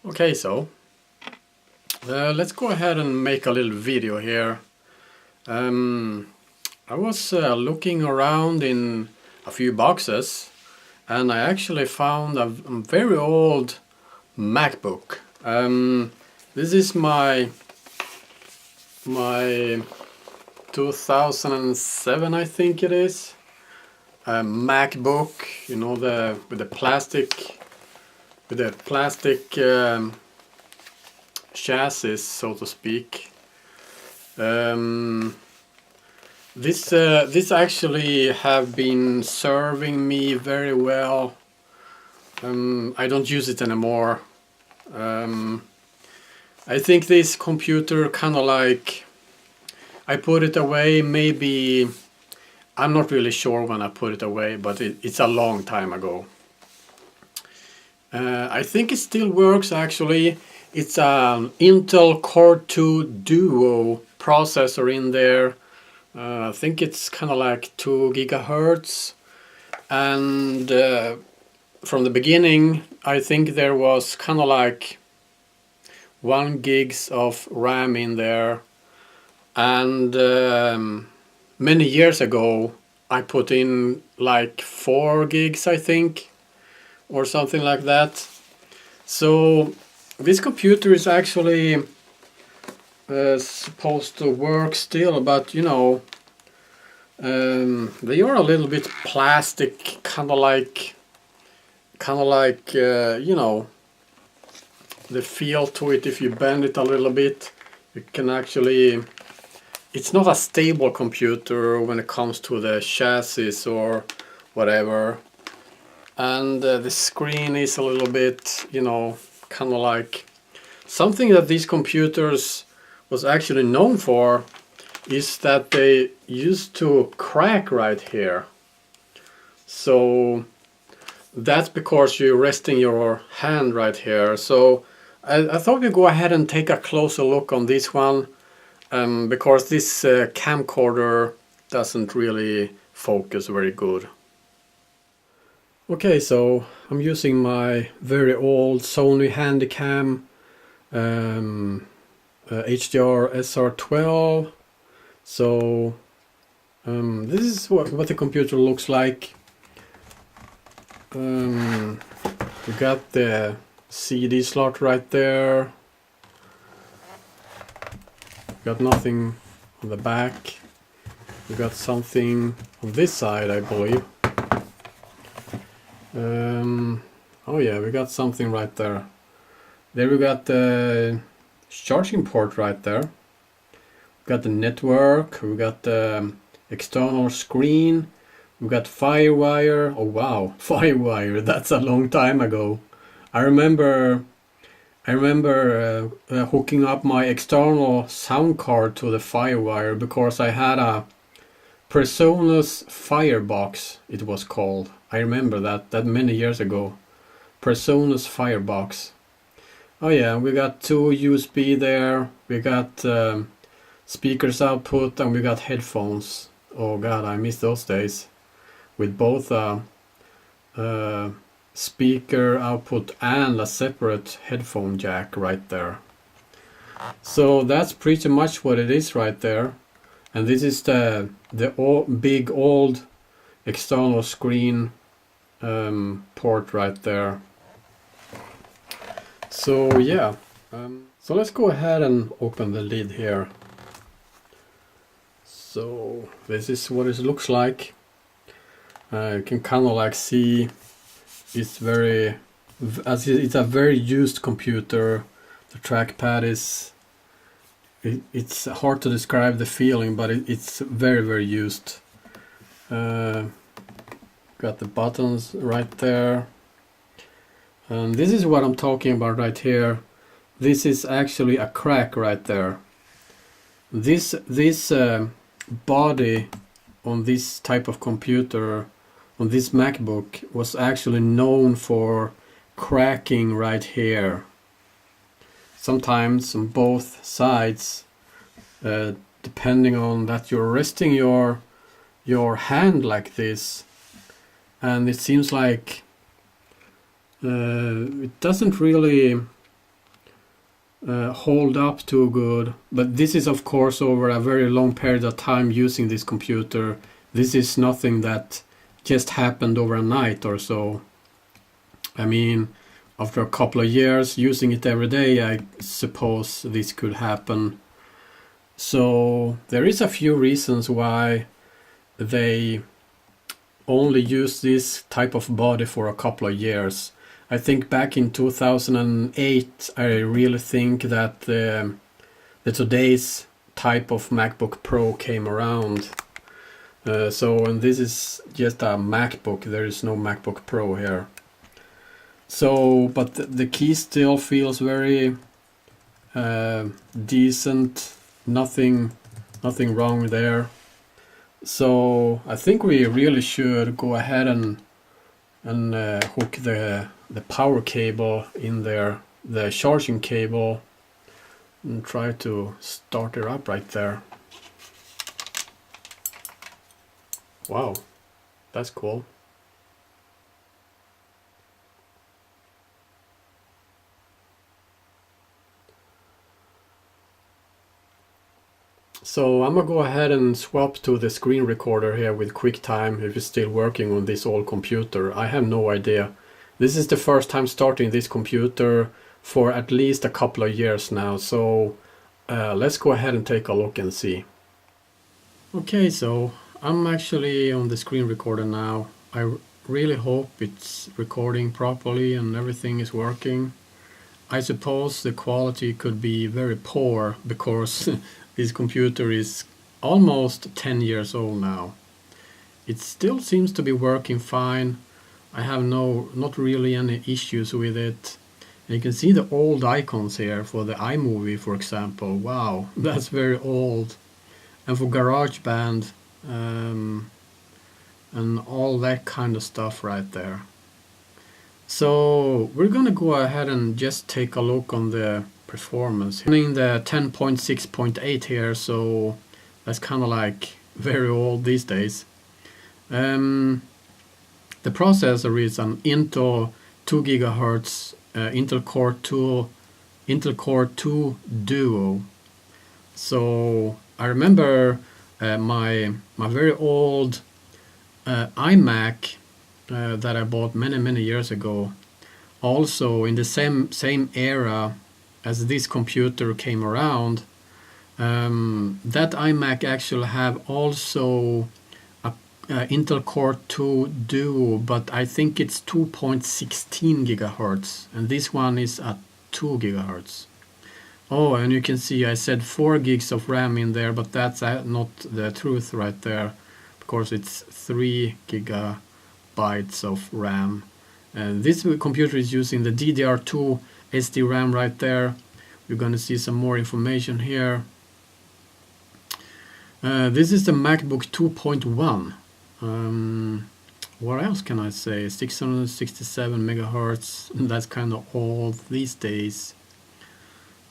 Okay, so let's go ahead and make a little video here. I was looking around in a few boxes and I actually found a very old MacBook. This is my 2007, I think it is, MacBook. You know, with the plastic chassis, so to speak. This actually have been serving me very well. I don't use it anymore. I think this computer kind of like, I put it away maybe, I'm not really sure when I put it away, but it's a long time ago. I think it still works actually. It's an Intel Core 2 Duo processor in there. I think it's kind of like 2 gigahertz, and from the beginning I think there was kind of like 1 gigs of RAM in there, and many years ago I put in like 4 gigs, I think, or something like that. So this computer is actually supposed to work still, but you know, they are a little bit plastic, kind of like you know, the feel to it. If you bend it a little bit, you can actually, it's not a stable computer when it comes to the chassis or whatever, and the screen is a little bit, you know, kind of like something that these computers was actually known for is that they used to crack right here. So that's because you're resting your hand right here. So I thought we'd go ahead and take a closer look on this one, because this camcorder doesn't really focus very good. Okay, so I'm using my very old Sony Handycam HDR SR12. So this is what the computer looks like. We got the CD slot right there. Got nothing on the back. We got something on this side, I believe. Oh yeah, we got something right there. There we got the charging port right there. We got the network, we got the external screen, we got FireWire. Oh wow, FireWire, that's a long time ago. I remember hooking up my external sound card to the FireWire because I had a Presonus Firebox, it was called. I remember that many years ago. Presonus Firebox. Oh yeah, we got 2 USB there, we got speakers output, and we got headphones. Oh god, I miss those days. With both speaker output and a separate headphone jack right there. So that's pretty much what it is right there. And this is the big old external screen port right there. So yeah, so let's go ahead and open the lid here. So this is what it looks like. You can kind of like see it's it's a very used computer. The trackpad is, it's hard to describe the feeling, but it's very used. Got the buttons right there. And this is what I'm talking about right here. This is actually a crack right there. This body on this type of computer, on this MacBook, was actually known for cracking right here. Sometimes on both sides, depending on that you're resting your hand like this, and it seems like it doesn't really hold up too good. But this is of course over a very long period of time using this computer. This is nothing that just happened overnight or so. I mean, after a couple of years using it every day, I suppose this could happen. So there is a few reasons why they only use this type of body for a couple of years. I think back in 2008, I really think that the today's type of MacBook Pro came around. And this is just a MacBook, there is no MacBook Pro here. So, but the key still feels very decent, nothing wrong there. So I think we really should go ahead and hook the power cable in there, the charging cable, and try to start it up right there. Wow, that's cool. So I'm gonna go ahead and swap to the screen recorder here with QuickTime if it's still working on this old computer. I have no idea. This is the first time starting this computer for at least a couple of years now, so let's go ahead and take a look and see. Okay, so I'm actually on the screen recorder now. I really hope it's recording properly and everything is working. I suppose the quality could be very poor because this computer is almost 10 years old now. It still seems to be working fine. I have not really any issues with it. And you can see the old icons here for the iMovie, for example. Wow, that's very old. And for GarageBand and all that kind of stuff right there. So we're gonna go ahead and just take a look on the performance. Running the 10.6.8 here, so that's kind of like very old these days. The processor is an Intel 2 GHz Intel Core 2 Duo. So I remember my very old iMac that I bought many years ago, also in the same era as this computer came around. That iMac actually have also a Intel Core 2 Duo, but I think it's 2.16 gigahertz, and this one is at 2 gigahertz. Oh, and you can see I said 4 gigs of RAM in there, but that's not the truth right there. Of course, it's 3 gigabytes of RAM. And this computer is using the DDR2 SD RAM right there. We're going to see some more information here. This is the MacBook 2.1. What else can I say? 667 megahertz. That's kind of old these days.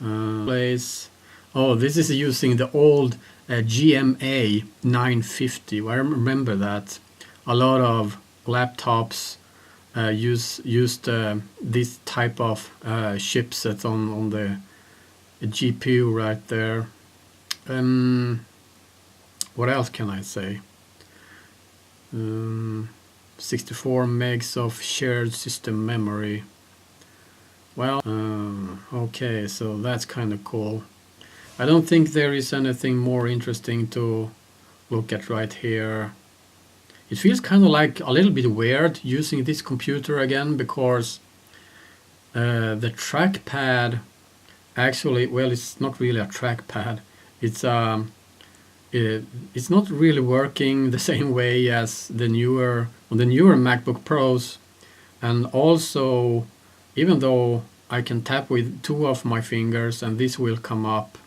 Oh, this is using the old GMA 950. I remember that. A lot of laptops used this type of chipset on the GPU right there. What else can I say? 64 megs of shared system memory. Well, okay, so that's kind of cool. I don't think there is anything more interesting to look at right here. It feels kind of like a little bit weird using this computer again, because the trackpad actually, well, it's not really a trackpad. It's not really working the same way as the newer MacBook Pros. And also, even though I can tap with 2 of my fingers and this will come up,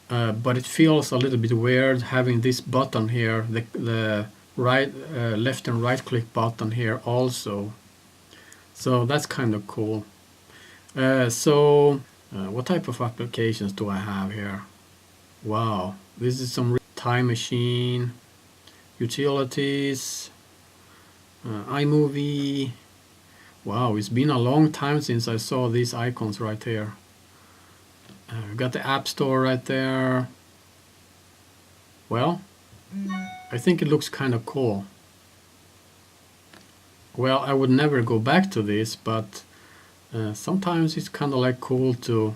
but it feels a little bit weird having this button here, the right, left and right click button here also. So that's kind of cool. What type of applications do I have here? Wow, this is some time machine, utilities, iMovie. Wow, it's been a long time since I saw these icons right here. We've got the App Store right there. Well, I think it looks kind of cool. Well, I would never go back to this, but sometimes it's kind of like cool to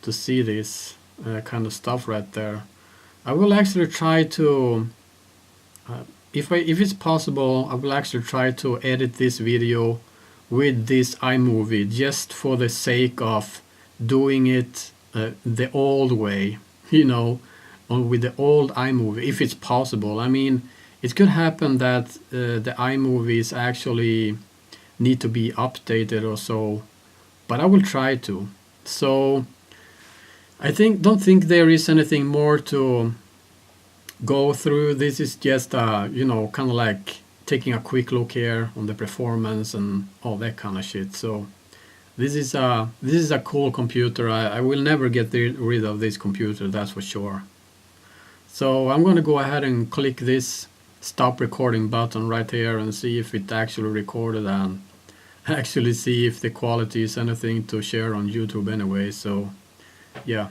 see this kind of stuff right there. I will actually try to, if it's possible, I will actually try to edit this video with this iMovie just for the sake of doing it the old way, you know, with the old iMovie, if it's possible. I mean, it could happen that the iMovies actually need to be updated or so, but I will try to. So I don't think there is anything more to go through. This is just you know, kind of like taking a quick look here on the performance and all that kind of shit. So this is a cool computer. I will never get rid of this computer, that's for sure. So I'm going to go ahead and click this stop recording button right here and see if it actually recorded, and actually see if the quality is anything to share on YouTube anyway. So yeah.